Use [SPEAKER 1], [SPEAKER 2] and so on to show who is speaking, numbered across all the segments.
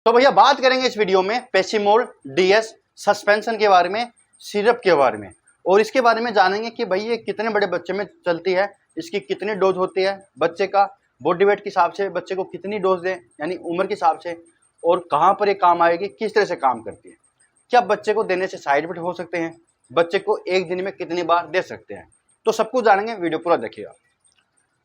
[SPEAKER 1] तो भैया बात करेंगे इस वीडियो में पेसिमोल डीएस सस्पेंशन के बारे में, सिरप के बारे में, और इसके बारे में जानेंगे कि भाई ये कितने बड़े बच्चे में चलती है, इसकी कितनी डोज होती है, बच्चे का बॉडी वेट के हिसाब से बच्चे को कितनी डोज दें यानी उम्र के हिसाब से, और कहाँ पर ये काम आएगी, किस तरह से काम करती है, क्या बच्चे को देने से साइड इफेक्ट हो सकते हैं, बच्चे को एक दिन में कितनी बार दे सकते हैं, तो सब कुछ जानेंगे, वीडियो पूरा देखिएगा।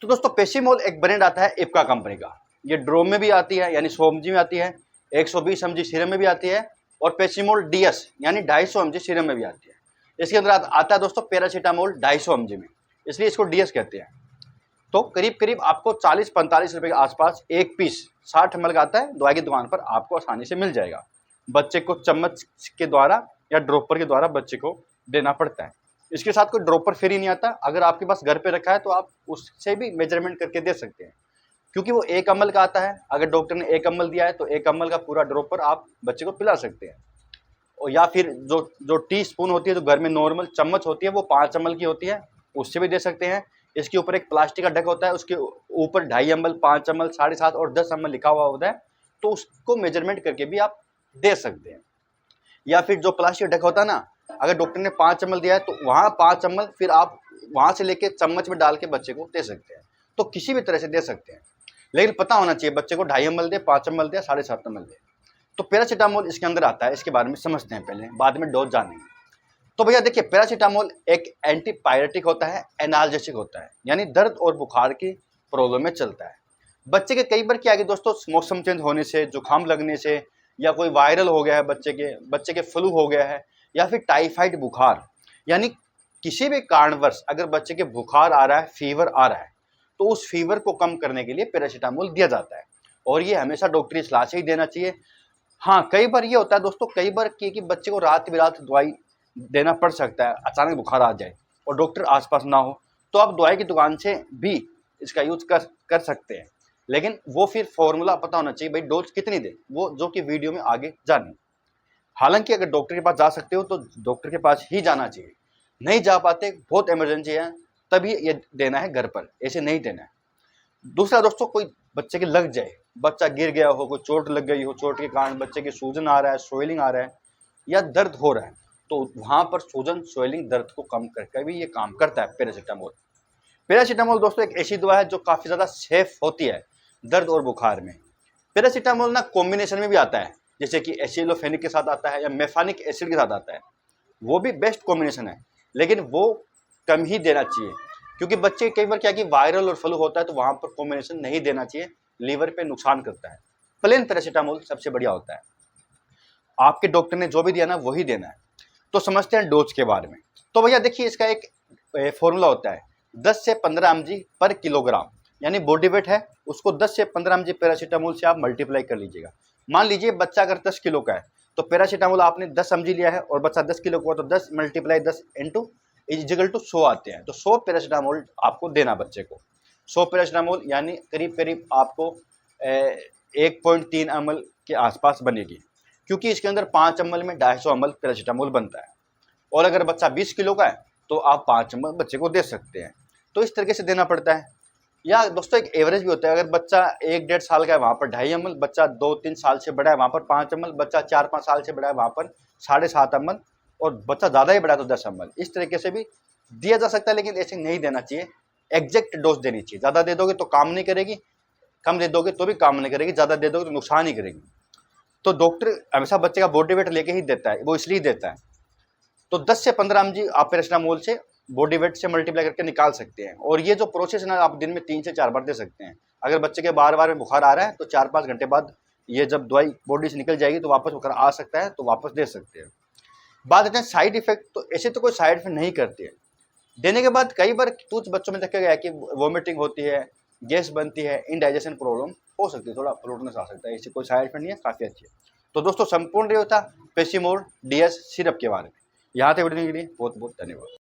[SPEAKER 1] तो दोस्तों पेसिमोल एक ब्रांड आता है इप्का कंपनी का, ये ड्रोम में भी आती है यानी 100 mg में आती है, 120 mg सीरम में भी आती है, और पेसिमोल डीएस यानी 250 mg सीरम में भी आती है। इसके अंदर आता है दोस्तों पैरासीटामोल 250 mg में, इसलिए इसको डीएस कहते हैं। तो करीब करीब आपको 40-45 रुपए के आसपास एक पीस 60 ml का आता है, दवाई की दुकान पर आपको आसानी से मिल जाएगा। बच्चे को चम्मच के द्वारा या ड्रॉपर के द्वारा बच्चे को देना पड़ता है। इसके साथ कोई ड्रॉपर फ्री नहीं आता, अगर आपके पास घर पे रखा है तो आप उससे भी मेजरमेंट करके दे सकते हैं, क्योंकि वो 1 ml का आता है। अगर डॉक्टर ने 1 ml दिया है तो 1 ml का पूरा ड्रॉपर आप बच्चे को पिला सकते हैं। और या फिर जो टी स्पून होती है, जो घर में नॉर्मल चम्मच होती है, वो 5 ml की होती है, उससे भी दे सकते हैं। इसके ऊपर एक प्लास्टिक का ढक होता है, उसके ऊपर 2.5 ml, 5 ml, 7.5 और 10 ml लिखा हुआ होता है, तो उसको मेजरमेंट करके भी आप दे सकते हैं। या फिर जो प्लास्टिक ढक होता है ना, अगर डॉक्टर ने 5 ml दिया है तो वहाँ 5 ml फिर आप वहाँ से लेके चम्मच में डाल के बच्चे को दे सकते हैं। तो किसी भी तरह से दे सकते हैं, लेकिन पता होना चाहिए बच्चे को 2.5 ml दे, 5 ml दे, 7.5 ml दे। तो पैरासीटामोल इसके अंदर आता है, इसके बारे में समझते हैं पहले, बाद में डोज जानेंगे। तो भैया देखिए, पैरासीटामोल एक एंटीपायरेटिक होता है, एनाल्जेसिक होता है, यानी दर्द और बुखार की प्रॉब्लम में चलता है। बच्चे के कई बार क्या है कि दोस्तों मौसम चेंज होने से, जुकाम लगने से, या कोई वायरल हो गया है बच्चे के फ्लू हो गया है, या फिर टाइफाइड बुखार, यानी किसी भी कारणवश अगर बच्चे के बुखार आ रहा है, फीवर आ रहा है, तो उस फीवर को कम करने के लिए पैरासीटामोल दिया जाता है, और ये हमेशा डॉक्टरी सलाह से ही देना चाहिए। हाँ, कई बार ये होता है दोस्तों, कई बार कि बच्चे को रात बिरात दवाई देना पड़ सकता है, अचानक बुखार आ जाए और डॉक्टर आसपास ना हो, तो आप दवाई की दुकान से भी इसका यूज कर सकते हैं, लेकिन वो फिर फॉर्मूला पता होना चाहिए, भाई डोज कितनी दे, वो जो कि वीडियो में आगे जाने। हालांकि अगर डॉक्टर के पास जा सकते हो तो डॉक्टर के पास ही जाना चाहिए, नहीं जा पाते, बहुत इमरजेंसी है, तभी ये देना है घर पर, ऐसे नहीं देना है। दूसरा दोस्तों, कोई बच्चे के लग जाए, बच्चा गिर गया हो, कोई चोट लग गई हो, चोट के कारण बच्चे के सूजन आ रहा है, स्वेलिंग आ रहा है, या दर्द हो रहा है, तो वहाँ पर सूजन, स्वेलिंग, दर्द को कम करके भी ये काम करता है पैरासीटामोल। पैरासीटामोल दोस्तों एक ऐसी दवा है जो काफ़ी ज़्यादा सेफ होती है दर्द और बुखार में। पैरासीटामोल ना कॉम्बिनेशन में भी आता है, जैसे कि एसिलोफेनिक के साथ आता है या मेफानिक एसिड के साथ आता है, वो भी बेस्ट कॉम्बिनेशन है, लेकिन वो कम ही देना चाहिए, क्योंकि बच्चे कई बार क्या कि वायरल और फ्लू होता है तो वहाँ पर कॉम्बिनेशन नहीं देना चाहिए, लीवर पे नुकसान करता है। प्लेन पैरासीटामोल सबसे बढ़िया होता है, आपके डॉक्टर ने जो भी दिया ना वही देना है। तो समझते हैं डोज के बारे में। तो भैया देखिए, इसका एक फॉर्मूला होता है, 10 से 15 mg पर किलोग्राम, यानी बॉडी वेट है उसको 10 से 15 mg पैरासीटामोल से आप मल्टीप्लाई कर लीजिएगा। मान लीजिए बच्चा अगर 10 किलो का है तो पैरासीटामोल आपने 10 mg लिया है, और बच्चा 10 किलो का तो 10 × 10 इंटू इजिकल टू 100 आते हैं, तो 100 पैरासीटामोल आपको देना बच्चे को। 100 पैरासीटामोल यानी करीब करीब आपको 1.3 ml के आसपास बनेगी, क्योंकि इसके अंदर 5 ml में 250 ml पैरासीटामोल बनता है, और अगर बच्चा 20 किलो का है तो आप 5 ml बच्चे को दे सकते हैं। तो इस तरीके से देना पड़ता है। या दोस्तों एक एवरेज भी होता है, अगर बच्चा 1-1.5 साल का है वहाँ पर 2.5 ml, बच्चा 2-3 साल से बड़ा है वहाँ पर 5 ml, बच्चा 4-5 साल से बड़ा है वहाँ पर 7.5 ml, और बच्चा ज़्यादा ही बड़ा है तो 10 ml। इस तरीके से भी दिया जा सकता है, लेकिन ऐसे नहीं देना चाहिए, एग्जैक्ट डोज देनी चाहिए। ज़्यादा दे दोगे तो काम नहीं करेगी, कम दे दोगे तो भी काम नहीं करेगी, ज़्यादा दे दोगे तो नुकसान ही करेगी। तो डॉक्टर हमेशा बच्चे का बॉडी वेट लेके ही देता है, वो इसलिए देता है। तो 10 से 15 mg आप पैरासीटामोल से बॉडी वेट से मल्टीप्लाई करके निकाल सकते हैं, और ये जो प्रोसेस है ना, आप दिन में 3 से 4 बार दे सकते हैं। अगर बच्चे के बार बार में बुखार आ रहा है तो 4-5 घंटे बाद ये जब दवाई बॉडी से निकल जाएगी तो वापस बुखार आ सकता है, तो वापस दे सकते हैं। बात करते हैं साइड इफेक्ट, तो ऐसे तो कोई साइड इफेक्ट नहीं करती है। देने के बाद कई बार कुछ बच्चों में देखा गया है कि वॉमिटिंग होती है, गैस बनती है, इनडाइजेशन प्रॉब्लम हो सकती है, थोड़ा फ्लूटनेस आ सकता है, ऐसे कोई साइड इफेक्ट नहीं है, काफ़ी अच्छी है। तो दोस्तों संपूर्ण ये होता पेसिमोल डीएस सिरप के बारे में। यहाँ तक वीडियो के लिए बहुत बहुत धन्यवाद।